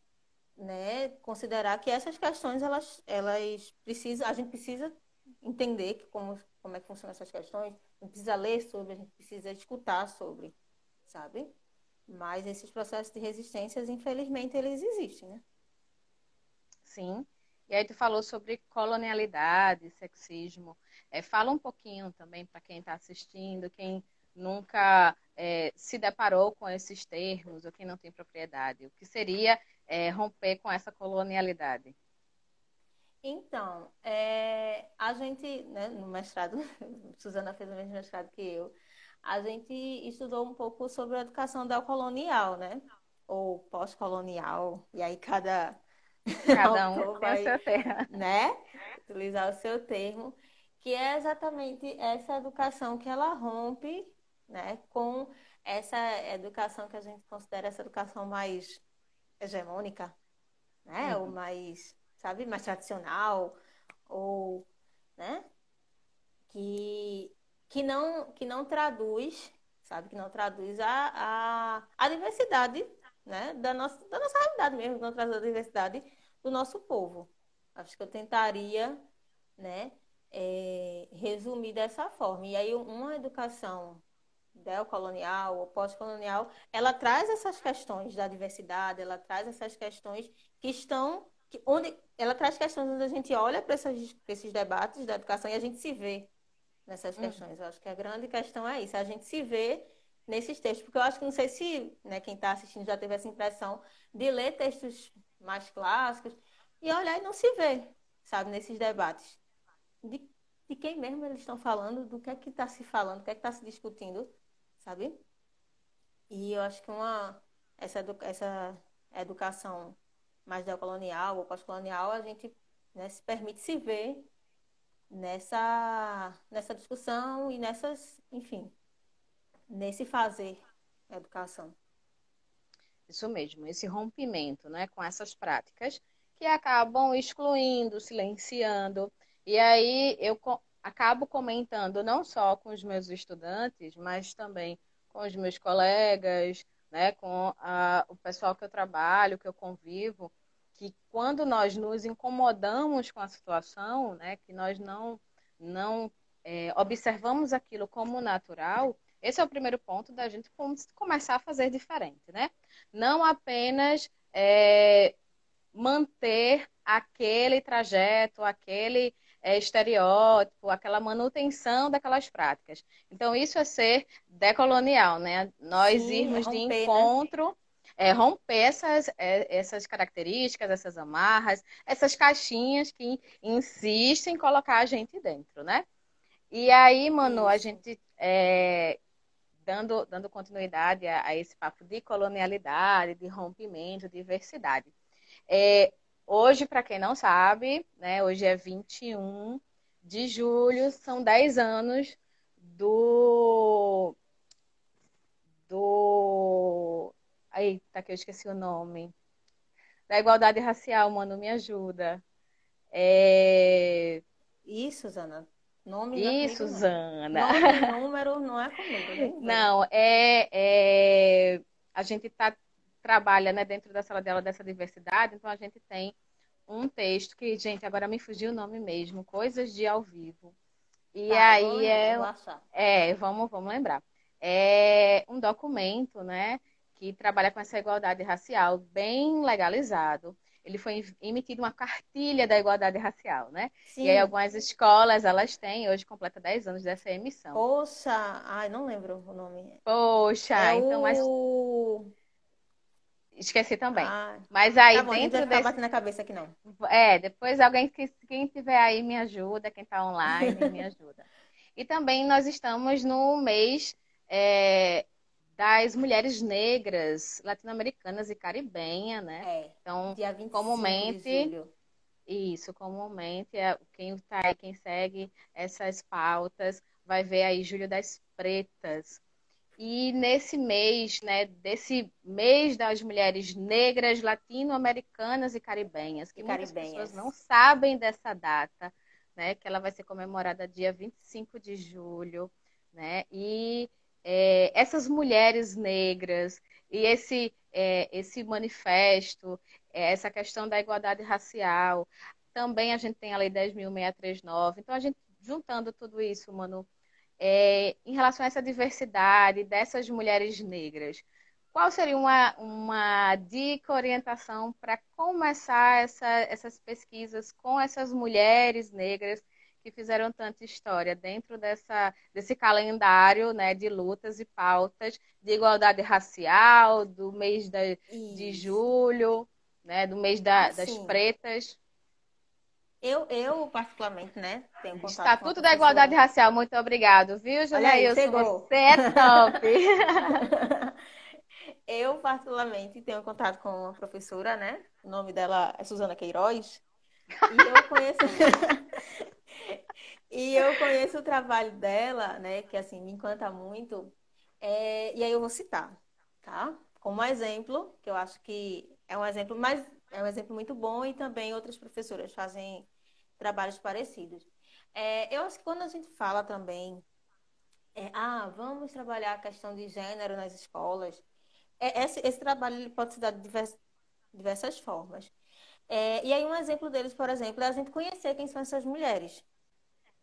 né, considerar que essas questões elas precisam, a gente precisa entender como é que funcionam essas questões, a gente precisa ler sobre, a gente precisa escutar sobre, sabe? Mas esses processos de resistências, infelizmente, eles existem, né? Sim. E aí tu falou sobre colonialidade, sexismo. Fala um pouquinho também para quem está assistindo, quem nunca se deparou com esses termos, ou quem não tem propriedade. O que seria romper com essa colonialidade? Então, a gente, né, no mestrado, Suzana fez o mesmo mestrado que eu, a gente estudou um pouco sobre a educação neocolonial, né? Ou pós-colonial, e aí cada Cada um autor tem o vai, seu termo. né, utilizar o seu termo, que é exatamente essa educação que ela rompe, né, com essa educação que a gente considera essa educação mais hegemônica, né, ou Uhum. mais, sabe, mais tradicional, ou, né, que, que não traduz, sabe, que não traduz a diversidade, né, da nossa realidade mesmo, não traduz a diversidade do nosso povo. Acho que eu tentaria, né, resumir dessa forma. E aí, uma educação neocolonial ou pós-colonial, ela traz essas questões da diversidade, ela traz essas questões que estão, onde, ela traz questões onde a gente olha para esses debates da educação e a gente se vê nessas Uhum. questões. Eu acho que a grande questão é isso, a gente se vê nesses textos, porque eu acho que não sei se, né, quem está assistindo já teve essa impressão de ler textos mais clássicos e olhar e não se ver, sabe, nesses debates. De, de quem mesmo eles estão falando, do que está se falando, o que é que está se discutindo, sabe? E eu acho que essa educação mais neocolonial ou pós-colonial, a gente, né, se permite se ver nessa discussão e enfim, nesse fazer educação. Isso mesmo, esse rompimento, né, com essas práticas que acabam excluindo, silenciando. E aí acabo comentando não só com os meus estudantes, mas também com os meus colegas, né, com o pessoal que eu trabalho, que eu convivo, que quando nós nos incomodamos com a situação, né, que nós não observamos aquilo como natural, esse é o primeiro ponto da gente começar a fazer diferente, né? Não apenas manter aquele trajeto, aquele estereótipo, aquela manutenção daquelas práticas. Então, isso é ser decolonial, né? Nós Sim, é irmos de romper, né? encontro, romper essas características, essas amarras, essas caixinhas que insistem em colocar a gente dentro, né? E aí, Manu, a Isso. gente dando continuidade a esse papo de colonialidade, de rompimento, diversidade. Hoje, para quem não sabe, né, hoje é 21 de julho, são 10 anos do. do. Eita, que eu esqueci o nome. Da igualdade racial, mano, me ajuda. É... Isso, Zana. Nome não é comigo, Isso, não. Zana. Nome e número não é comigo, nem vem. Não, a gente trabalha, né, dentro da sala de aula dessa diversidade, então a gente tem um texto que, gente, agora me fugiu o nome mesmo, Coisas de ao vivo. E Tá, eu vou aí lembrar, eu vou achar. vamos lembrar. É um documento, né, que trabalha com essa igualdade racial, bem legalizado. Ele foi emitido uma cartilha da igualdade racial, né? E aí Sim, algumas escolas, elas têm, hoje completa 10 anos dessa emissão. poxa, ai, não lembro o nome. É Poxa, então, mas o Esqueci também. Ah, Mas aí tá bom, a gente vai dentro ficar desse. batendo a cabeça aqui não. Depois alguém que quem tiver aí me ajuda, quem está online me ajuda. E também nós estamos no mês é, das mulheres negras, latino-americanas e caribenha, né? É, Então, dia 25 de comumente, julho. isso, comumente, quem tá aí, quem segue essas pautas, vai ver aí Julho das Pretas. E nesse mês, né, desse mês das mulheres negras, latino-americanas e caribenhas, E que muitas pessoas caribenhas. não sabem dessa data, né, que ela vai ser comemorada dia 25 de julho, né, e essas mulheres negras e esse manifesto, essa questão da igualdade racial, também a gente tem a Lei 10.639, então a gente juntando tudo isso, Manu, em relação a essa diversidade dessas mulheres negras, qual seria uma dica, orientação para começar essas pesquisas com essas mulheres negras que fizeram tanta história dentro desse calendário, né, de lutas e pautas de igualdade racial, do mês de Isso. julho, né, do mês das Assim, pretas? eu particularmente, né, tenho contato com a Estatuto da Igualdade professora. Racial, muito obrigado, viu, Olha aí, Janailson? pegou. Você é top. Eu particularmente tenho contato com uma professora, né? O nome dela é Suzana Queiroz. E eu conheço e eu conheço o trabalho dela, né, que assim me encanta muito. E aí eu vou citar, tá? Como exemplo, que eu acho que é um exemplo, mas é um exemplo muito bom e também outras professoras fazem trabalhos parecidos. Eu acho que quando a gente fala também, vamos trabalhar a questão de gênero nas escolas, esse trabalho ele pode se dar de diversas formas. E aí um exemplo deles, por exemplo, é a gente conhecer quem são essas mulheres,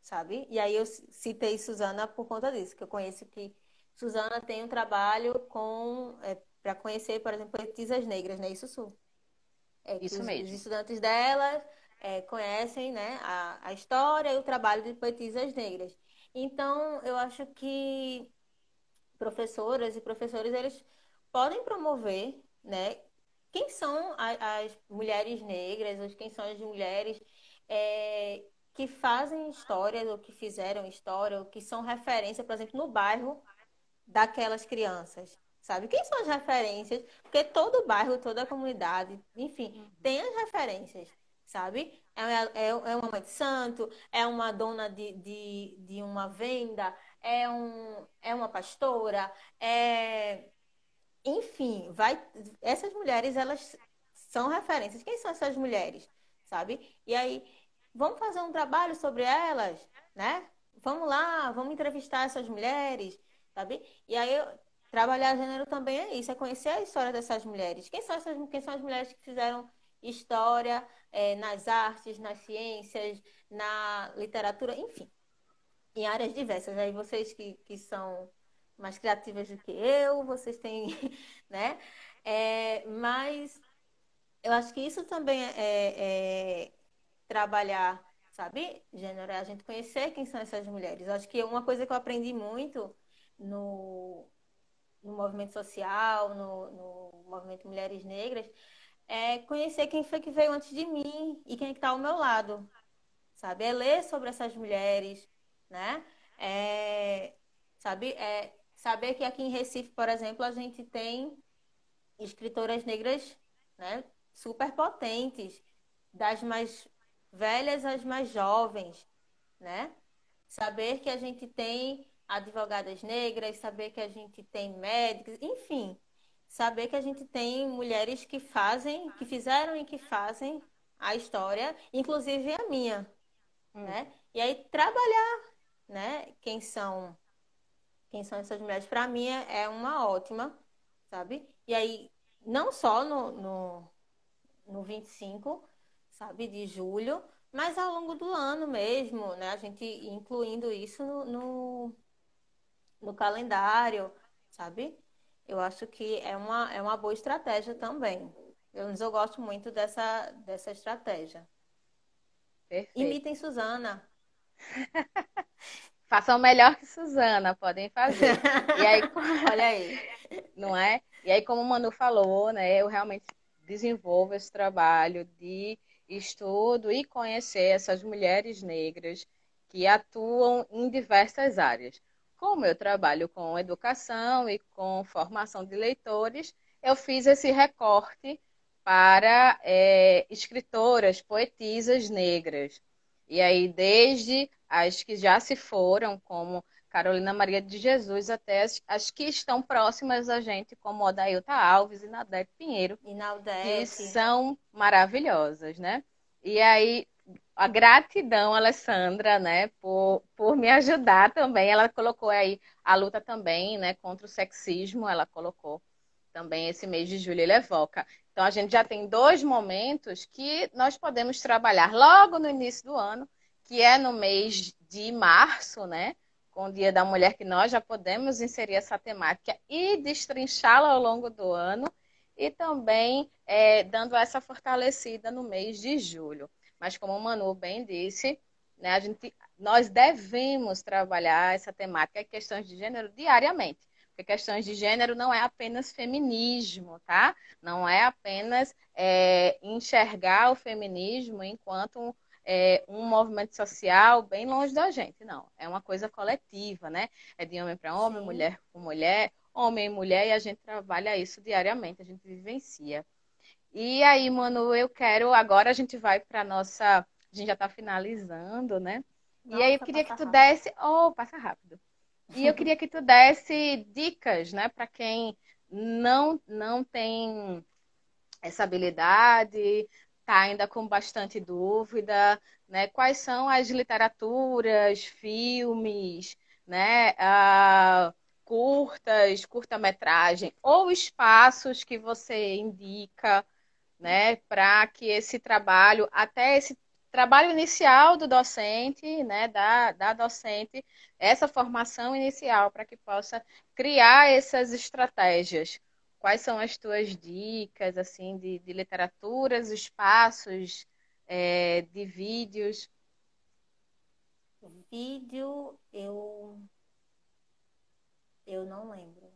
sabe? E aí eu citei Suzana por conta disso, que eu conheço que Suzana tem um trabalho para conhecer, por exemplo, poetisas negras, né? Isso, Su? Que Isso os mesmo. estudantes dela conhecem, né, a história e o trabalho de poetisas negras. Então, eu acho que professoras e professores, eles podem promover, né, quem são as mulheres negras, ou quem são as mulheres que fazem histórias, ou que fizeram história, ou que são referência, por exemplo, no bairro daquelas crianças, sabe? Quem são as referências? Porque todo bairro, toda comunidade, enfim, tem as referências, sabe? É uma mãe de santo, é uma dona de uma venda, é uma pastora, enfim, essas mulheres, elas são referências. Quem são essas mulheres, sabe? E aí, vamos fazer um trabalho sobre elas, né? Vamos lá, vamos entrevistar essas mulheres, sabe? E aí, trabalhar gênero também é isso, é conhecer a história dessas mulheres. Quem são as mulheres que fizeram história, nas artes, nas ciências, na literatura, enfim, em áreas diversas. Aí vocês que são mais criativas do que eu, vocês têm, né? Mas eu acho que isso também é trabalhar, sabe? Gênero, é a gente conhecer quem são essas mulheres. Eu acho que uma coisa que eu aprendi muito no, no movimento social, no movimento Mulheres Negras, é conhecer quem foi que veio antes de mim e quem está ao meu lado, sabe? É ler sobre essas mulheres, né? É, sabe? Saber que aqui em Recife, por exemplo, a gente tem escritoras negras, né? Super potentes, das mais velhas às mais jovens, né? Saber que a gente tem advogadas negras, saber que a gente tem médicos, enfim, saber que a gente tem mulheres que fazem, que fizeram e que fazem a história, inclusive a minha, Hum. né? E aí trabalhar, né? Quem são essas mulheres? Para mim é uma ótima, sabe? E aí não só no 25, sabe, de julho, mas ao longo do ano mesmo, né? A gente incluindo isso no calendário, sabe? Eu acho que é uma boa estratégia também. Eu gosto muito dessa estratégia. Perfeito. Imitem Suzana. Façam melhor que Suzana, podem fazer. E aí, Olha aí. não é? E aí, como o Manu falou, né, eu realmente desenvolvo esse trabalho de estudo e conhecer essas mulheres negras que atuam em diversas áreas. Como eu trabalho com educação e com formação de leitores, eu fiz esse recorte para escritoras, poetisas negras. E aí, desde as que já se foram, como Carolina Maria de Jesus, até as que estão próximas a gente, como Odailta Alves e Nadete Pinheiro, E na que Aldete. são maravilhosas, né? E aí, a gratidão, Alessandra, né, por me ajudar também. Ela colocou aí a luta também, né, contra o sexismo, ela colocou também esse mês de julho, ele evoca. Então, a gente já tem dois momentos que nós podemos trabalhar logo no início do ano, que é no mês de março, né? Com o Dia da Mulher, que nós já podemos inserir essa temática e destrinchá-la ao longo do ano, e também dando essa fortalecida no mês de julho. Mas, como o Manu bem disse, né, nós devemos trabalhar essa temática e questões de gênero diariamente. Porque questões de gênero não é apenas feminismo, tá? Não é apenas enxergar o feminismo enquanto um movimento social bem longe da gente, não. É uma coisa coletiva, né? É de homem para homem, Sim. mulher com mulher, homem e mulher, e a gente trabalha isso diariamente, a gente vivencia. E aí, Manu, eu quero. Agora a gente vai para nossa. A gente já está finalizando, né? E aí eu Nossa, queria que passa tu rápido. desse. Oh, passa rápido. E eu queria que tu desse dicas, né, para quem não tem essa habilidade, está ainda com bastante dúvida, né? Quais são as literaturas, filmes, né, curtas, curta-metragem ou espaços que você indica, né, para que esse trabalho, até esse trabalho inicial do docente, né, da docente, essa formação inicial para que possa criar essas estratégias. Quais são as tuas dicas, assim, de literaturas, espaços, de vídeos? Vídeo, eu não lembro.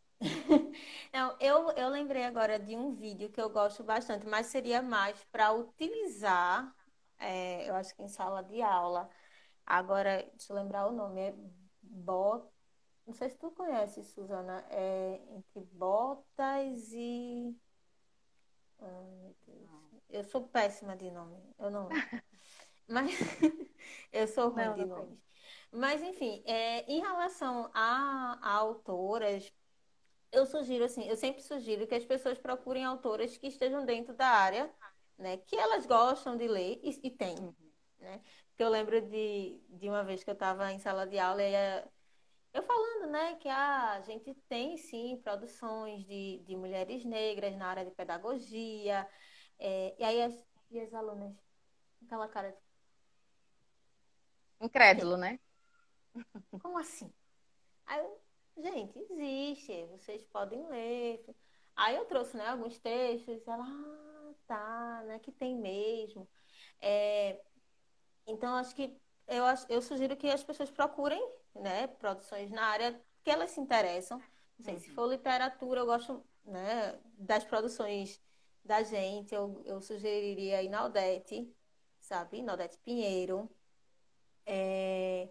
Não, eu lembrei agora de um vídeo que eu gosto bastante, mas seria mais para utilizar, eu acho que em sala de aula. Agora, deixa eu lembrar o nome, Bot... Não sei se tu conhece, Suzana, entre botas e... Meu Deus. Eu sou péssima de nome, eu não lembro. Mas eu sou ruim Não, de não tem. nomes. Mas, enfim, em relação a autoras, eu sugiro, assim, eu sempre sugiro que as pessoas procurem autoras que estejam dentro da área, né? Que elas gostam de ler e tem, Uhum. né? Porque eu lembro de uma vez que eu estava em sala de aula e eu falando, né, que a gente tem, sim, produções de mulheres negras na área de pedagogia, e aí as alunas, aquela cara, Incrédulo, né? como assim? Aí, gente, existe, vocês podem ler. Aí eu trouxe, né, alguns textos, ela, tá, né, que tem mesmo. É, então, eu sugiro que as pessoas procurem, né, produções na área que elas se interessam. Não sei, se Uhum. for literatura, eu gosto, né, das produções da gente, eu sugeriria Inaldete, sabe? Inaldete Pinheiro. É,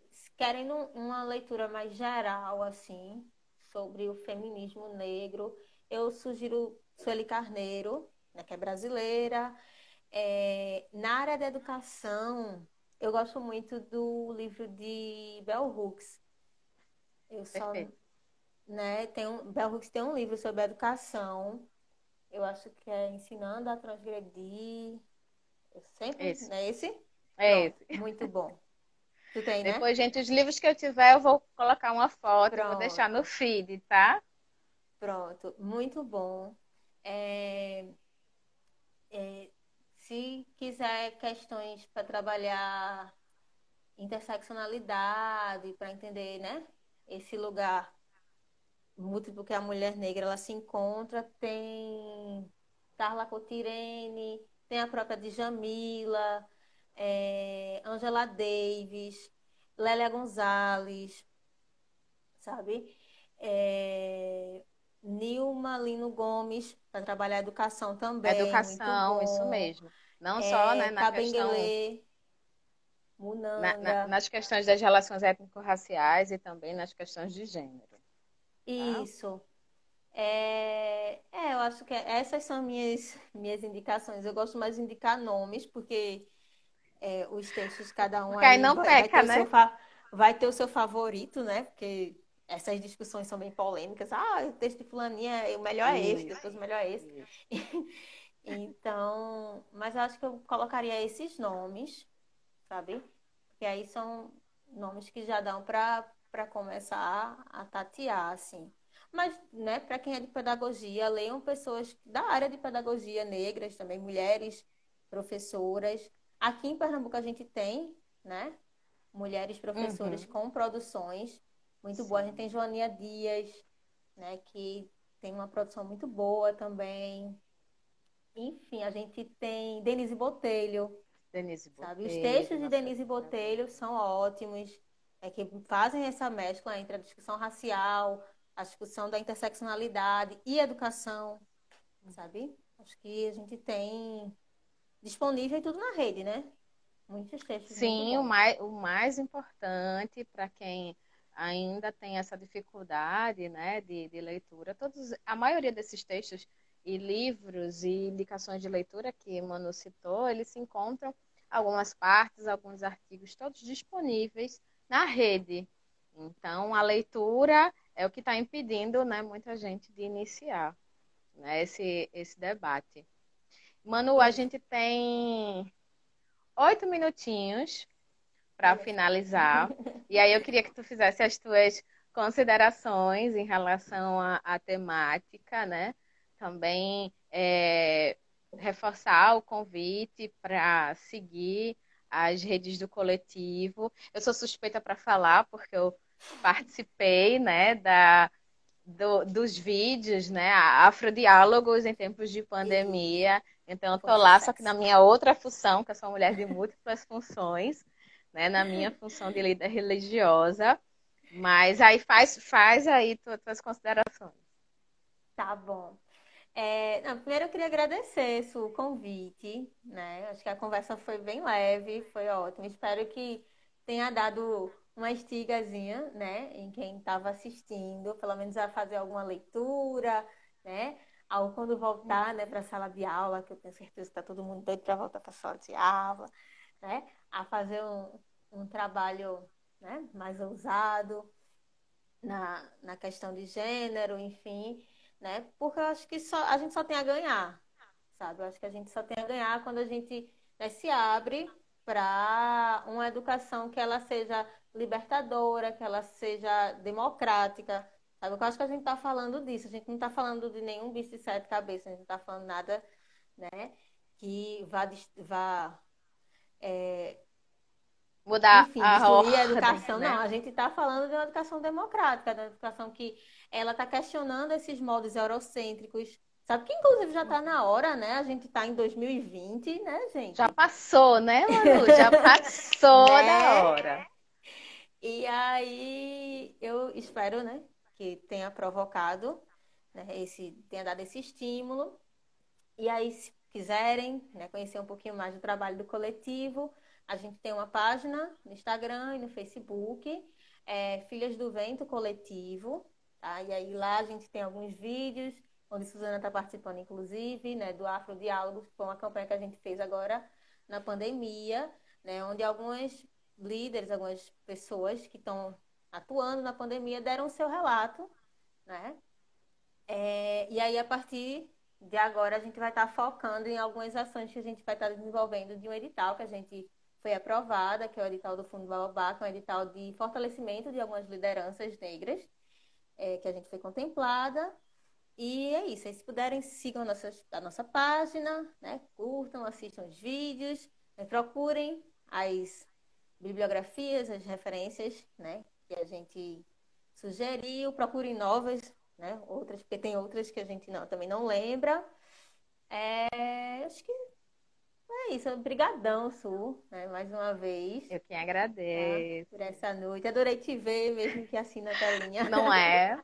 se querem uma leitura mais geral, assim, sobre o feminismo negro, eu sugiro Sueli Carneiro, né, que é brasileira. Na área da educação, eu gosto muito do livro de Bell Hooks. Eu só, Perfeito. né, Bell Hooks tem um livro sobre educação. Eu acho que é Ensinando a Transgredir. Eu sempre, Esse. né, esse? É Pronto, esse. muito bom. Tu tem, né? Depois, gente, os livros que eu tiver, eu vou colocar uma foto e vou deixar no Pronto. feed, tá? Pronto, muito bom. É, se quiser questões para trabalhar interseccionalidade, para entender, né? Esse lugar múltiplo que a mulher negra ela se encontra, tem Carla Cotirene, tem a própria Djamila, Angela Davis, Lélia Gonzalez, sabe? É, Nilma Lino Gomes, para trabalhar educação também, muito Educação, isso bom. mesmo. Não só, né, na questão, Cabenguele, Munanga. nas questões das relações étnico-raciais e também nas questões de gênero, tá? Isso. Eu acho que essas são minhas indicações. Eu gosto mais de indicar nomes, porque os textos, cada um Porque aí aí não vai peca, ter né? vai ter o seu favorito, né? Porque essas discussões são bem polêmicas. Ah, o texto de fulaninha, o melhor é esse, Isso, depois o melhor é esse. isso. Então, mas eu acho que eu colocaria esses nomes, sabe? Porque aí são nomes que já dão para começar a tatear, assim. Mas, né, para quem é de pedagogia, leiam pessoas da área de pedagogia negras também, mulheres professoras. Aqui em Pernambuco a gente tem, né, mulheres professoras Uhum, com produções muito boas. A gente tem sim. Joaninha Dias, né, que tem uma produção muito boa também. Enfim, a gente tem Denise Botelho, Denise sabe? Os Botelho, textos de nossa Denise educadora. Botelho são ótimos, que fazem essa mescla entre a discussão racial, a discussão da interseccionalidade e educação, sabe? Acho que a gente tem disponível tudo na rede, né? Muitos textos muito Sim, bons. o mais importante para quem ainda tem essa dificuldade, né, de leitura, a maioria desses textos e livros e indicações de leitura que Manu citou, eles se encontram algumas partes, alguns artigos, todos disponíveis na rede. Então, a leitura é o que está impedindo, né, muita gente de iniciar, né, esse debate. Manu, a Isso. gente tem 8 minutinhos para Olha só. finalizar. E aí eu queria que tu fizesse as tuas considerações em relação à temática, né? Também reforçar o convite para seguir as redes do coletivo. Eu sou suspeita para falar porque eu participei, né, dos vídeos, né, Afrodiálogos em tempos de Isso. pandemia. Então, eu Foi um tô lá, só que na sucesso. minha outra função, que eu sou uma mulher de múltiplas funções, né, na minha função de líder religiosa. Mas aí faz aí tuas considerações. Tá bom. Não, primeiro eu queria agradecer o convite, né? Acho que a conversa foi bem leve, foi ótimo. Espero que tenha dado uma estigazinha, né, em quem estava assistindo, pelo menos a fazer alguma leitura, né? Ao quando voltar, né, para a sala de aula, que eu tenho certeza que está todo mundo doido para voltar para a sala de aula, né? A fazer um trabalho, né, mais ousado na questão de gênero, enfim, né? Porque eu acho que a gente só tem a ganhar, sabe? Eu acho que a gente só tem a ganhar quando a gente, né, se abre para uma educação que ela seja libertadora, que ela seja democrática, sabe? Eu acho que a gente está falando disso, a gente não está falando de nenhum bicho de sete cabeças, a gente não está falando nada, né, que vá Mudar enfim, a destruir a ordem, educação. Não, né? a gente está falando de uma educação democrática, de uma educação que ela está questionando esses modos eurocêntricos. Sabe que, inclusive, já está na hora, né? A gente está em 2020, né, Já gente? passou, né, Manu? Já passou da Né? hora. E aí, eu espero, né, que tenha provocado, né, tenha dado esse estímulo. E aí, se quiserem, né, conhecer um pouquinho mais do trabalho do coletivo, a gente tem uma página no Instagram e no Facebook, Filhas do Vento Coletivo, tá? E aí lá a gente tem alguns vídeos, onde Suzana está participando, inclusive, né, do Afrodiálogos, que foi uma campanha que a gente fez agora na pandemia, né, onde algumas líderes, algumas pessoas que estão atuando na pandemia deram o seu relato, né? E aí, a partir de agora, a gente vai estar focando em algumas ações que a gente vai estar desenvolvendo de um edital que a gente foi aprovada, que é o edital do Fundo Baobá, que é um edital de fortalecimento de algumas lideranças negras, que a gente foi contemplada. E é isso. Aí, se puderem, sigam a nossa página, né? Curtam, assistam os vídeos, né? Procurem as bibliografias, as referências, né, que a gente sugeriu, procurem novas, né, outras, porque tem outras que a gente também não lembra. Acho que é isso. Obrigadão, Su, né, mais uma vez, Eu que tá, agradeço. por essa noite. Adorei te ver, mesmo que assim na telinha. Não é?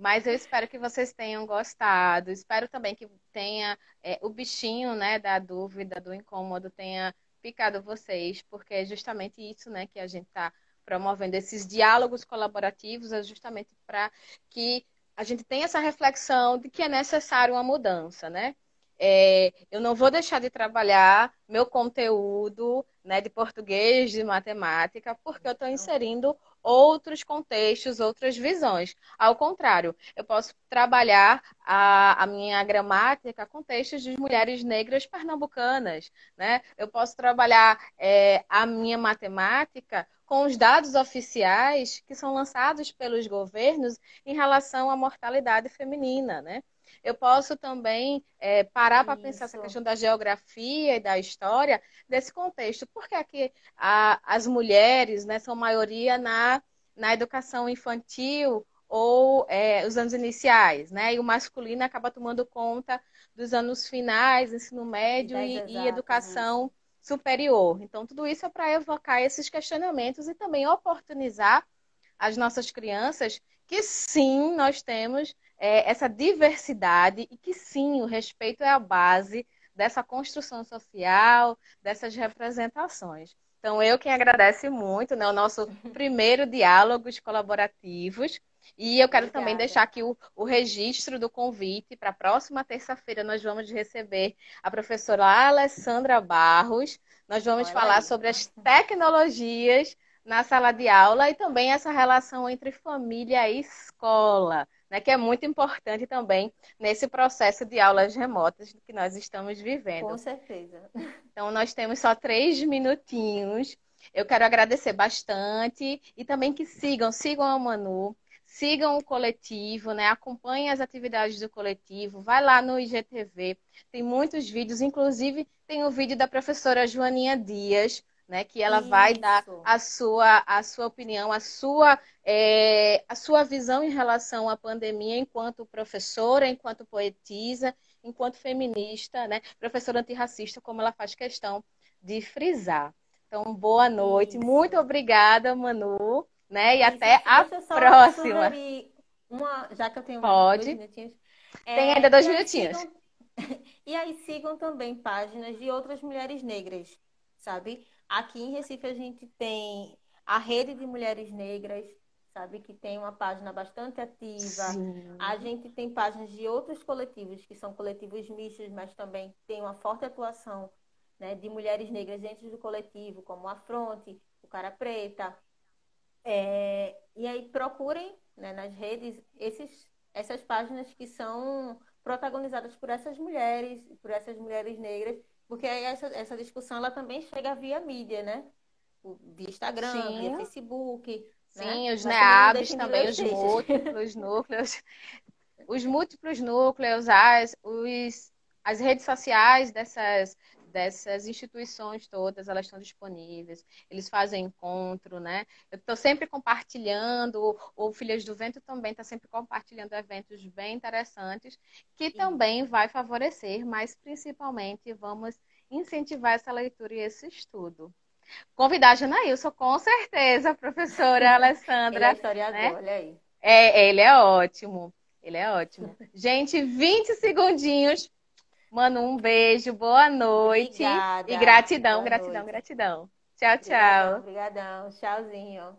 Mas eu espero que vocês tenham gostado. Espero também que tenha o bichinho, né, da dúvida, do incômodo, tenha picado vocês, porque é justamente isso, né, que a gente está promovendo esses diálogos colaborativos, é justamente para que a gente tenha essa reflexão de que é necessário uma mudança, né? Eu não vou deixar de trabalhar meu conteúdo, né, de português, de matemática, porque eu estou inserindo outros contextos, outras visões. Ao contrário, eu posso trabalhar a minha gramática com textos de mulheres negras pernambucanas, né? Eu posso trabalhar a minha matemática com os dados oficiais que são lançados pelos governos em relação à mortalidade feminina, né? Eu posso também parar para pensar essa Isso. questão da geografia e da história desse contexto. Por que que as mulheres, né, são maioria na educação infantil ou os anos iniciais, né? E o masculino acaba tomando conta dos anos finais, ensino E médio das e exatas, isso. educação superior. Então, tudo isso é para evocar esses questionamentos e também oportunizar as nossas crianças que sim, nós temos essa diversidade e que sim, o respeito é a base dessa construção social, dessas representações. Então, eu quem agradece muito, né, o nosso primeiro diálogos colaborativos. E eu quero também Obrigada. deixar aqui o registro do convite para a próxima terça-feira. Nós vamos receber a professora Alessandra Barros. Nós vamos Olha falar aí. sobre as tecnologias na sala de aula e também essa relação entre família e escola, né, que é muito importante também nesse processo de aulas remotas que nós estamos Com vivendo. certeza. Então, nós temos só 3 minutinhos. Eu quero agradecer bastante e também que sigam a Manu, sigam o coletivo, né? Acompanhem as atividades do coletivo, vai lá no IGTV, tem muitos vídeos, inclusive tem o vídeo da professora Joaninha Dias, né? Que ela vai dar Isso. a sua opinião, a sua visão em relação à pandemia enquanto professora, enquanto poetisa, enquanto feminista, né? Professora antirracista, como ela faz questão de frisar. Então, boa noite, muito Isso. obrigada, Manu, né? E Isso. até a Deixa eu só próxima. sugerir uma, já que eu tenho 2 Pode. minutinhos. Tem ainda dois E aí minutinhos. sigam, e aí sigam também páginas de outras mulheres negras, sabe? Aqui em Recife a gente tem a Rede de Mulheres Negras, sabe? Que tem uma página bastante ativa. A Sim. gente tem páginas de outros coletivos, que são coletivos mistos, mas também tem uma forte atuação, né, de mulheres negras dentro do coletivo, como a Fronte, o Cara Preta. E aí procurem, né, nas redes essas páginas que são protagonizadas por essas mulheres negras, porque aí essa discussão ela também chega via mídia, né? Via Instagram, via Sim, Facebook, né? sim, os Mas também não NEABs deixem de ler também, os textos. os múltiplos núcleos, as redes sociais dessas instituições todas, elas estão disponíveis, eles fazem encontro, né? Eu estou sempre compartilhando, o Filhas do Vento também está sempre compartilhando eventos bem interessantes, que também Isso. vai favorecer, mas principalmente vamos incentivar essa leitura e esse estudo. Convidar a Janaílson, com certeza, professora Ele é Alessandra, historiador, né? olha aí. Ele é ótimo. Ele é ótimo. Gente, 20 segundinhos. Mano, um beijo, boa noite e Obrigada. gratidão, Boa gratidão, noite. gratidão. Tchau, Obrigadão, tchau. obrigadão. Tchauzinho.